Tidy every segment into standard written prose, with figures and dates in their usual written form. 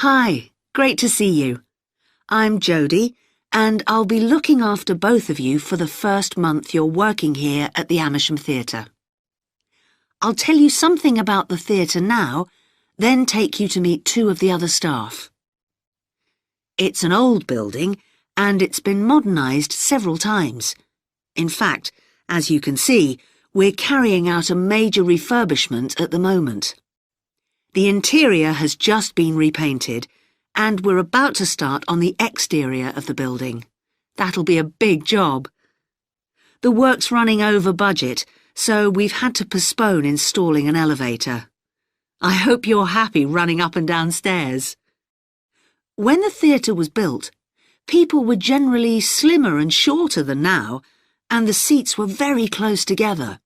Hi, great to see you. I'm Jodie, and I'll be looking after both of you for the first month you're working here at the Amersham Theatre. I'll tell you something about the theatre now, then take you to meet two of the other staff. It's an old building, and it's been modernised several times. In fact, as you can see, we're carrying out a major refurbishment at the moment. The interior has just been repainted, and we're about to start on the exterior of the building. That'll be a big job. The work's running over budget, so we've had to postpone installing an elevator. I hope you're happy running up and down stairs. When the theatre was built, people were generally slimmer and shorter than now, and the seats were very close together.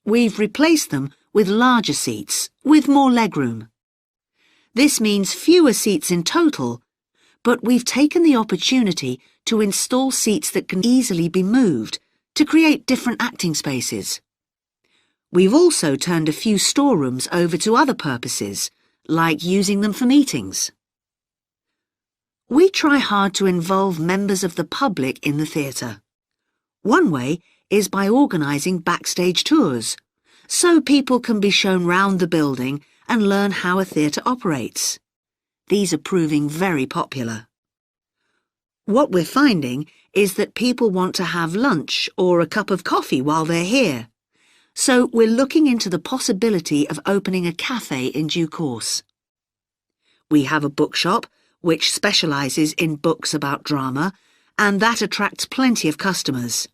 We've replaced them with larger seats, with more legroom. This means fewer seats in total, but we've taken the opportunity to install seats that can easily be moved to create different acting spaces. We've also turned a few storerooms over to other purposes, like using them for meetings. We try hard to involve members of the public in the theatre. One way is by organising backstage tours, so people can be shown round the building and learn how a theatre operates. These are proving very popular. What we're finding is that people want to have lunch or a cup of coffee while they're here, so we're looking into the possibility of opening a cafe in due course. We have a bookshop which specialises in books about drama, and that attracts plenty of customers.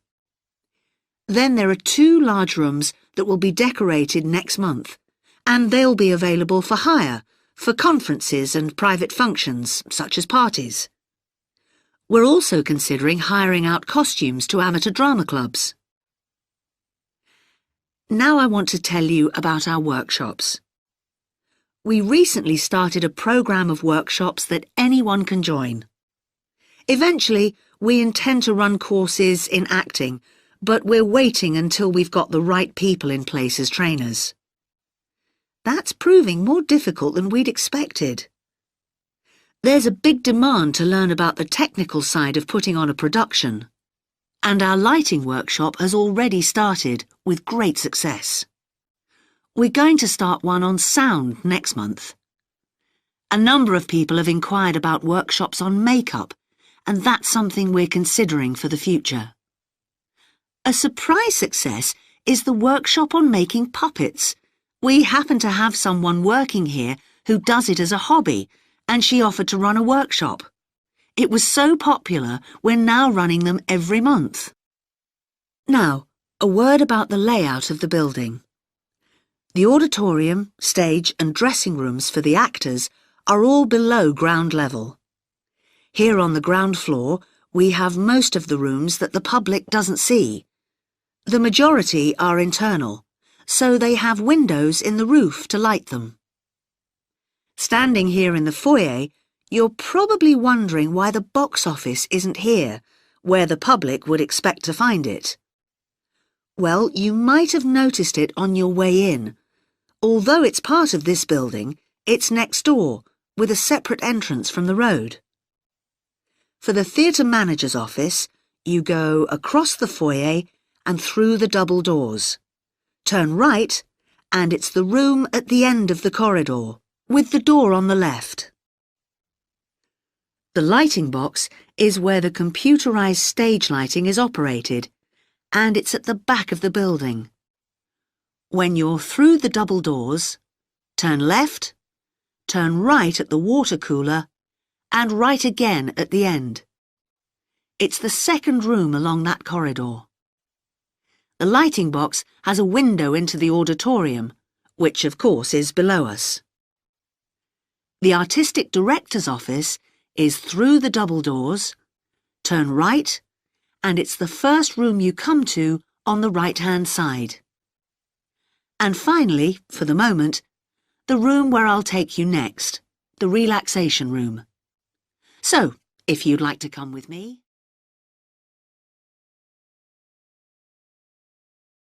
Then there are two large rooms that will be decorated next month, and they'll be available for hire, for conferences and private functions, such as parties. We're also considering hiring out costumes to amateur drama clubs. Now I want to tell you about our workshops. We recently started a programme of workshops that anyone can join. Eventually, we intend to run courses in acting, but we're waiting until we've got the right people in place as trainers. That's proving more difficult than we'd expected. There's a big demand to learn about the technical side of putting on a production, and our lighting workshop has already started with great success. We're going to start one on sound next month. A number of people have inquired about workshops on makeup, and that's something we're considering for the future. A surprise success is the workshop on making puppets. We happen to have someone working here who does it as a hobby, and she offered to run a workshop. It was so popular, we're now running them every month. Now, a word about the layout of the building. The auditorium, stage and dressing rooms for the actors are all below ground level. Here on the ground floor, we have most of the rooms that the public doesn't see. The majority are internal, so they have windows in the roof to light them. Standing here in the foyer, you're probably wondering why the box office isn't here, where the public would expect to find it. Well, you might have noticed it on your way in. Although it's part of this building, it's next door, with a separate entrance from the road. For the theatre manager's office, you go across the foyer and through the double doors. Turn right, and it's the room at the end of the corridor, with the door on the left. The lighting box is where the computerised stage lighting is operated, and it's at the back of the building. When you're through the double doors, turn left, turn right at the water cooler, and right again at the end. It's the second room along that corridor. The lighting box has a window into the auditorium, which of course is below us. The artistic director's office is through the double doors, turn right, and it's the first room you come to on the right-hand side. And finally, for the moment, the room where I'll take you next, the relaxation room. So, if you'd like to come with me...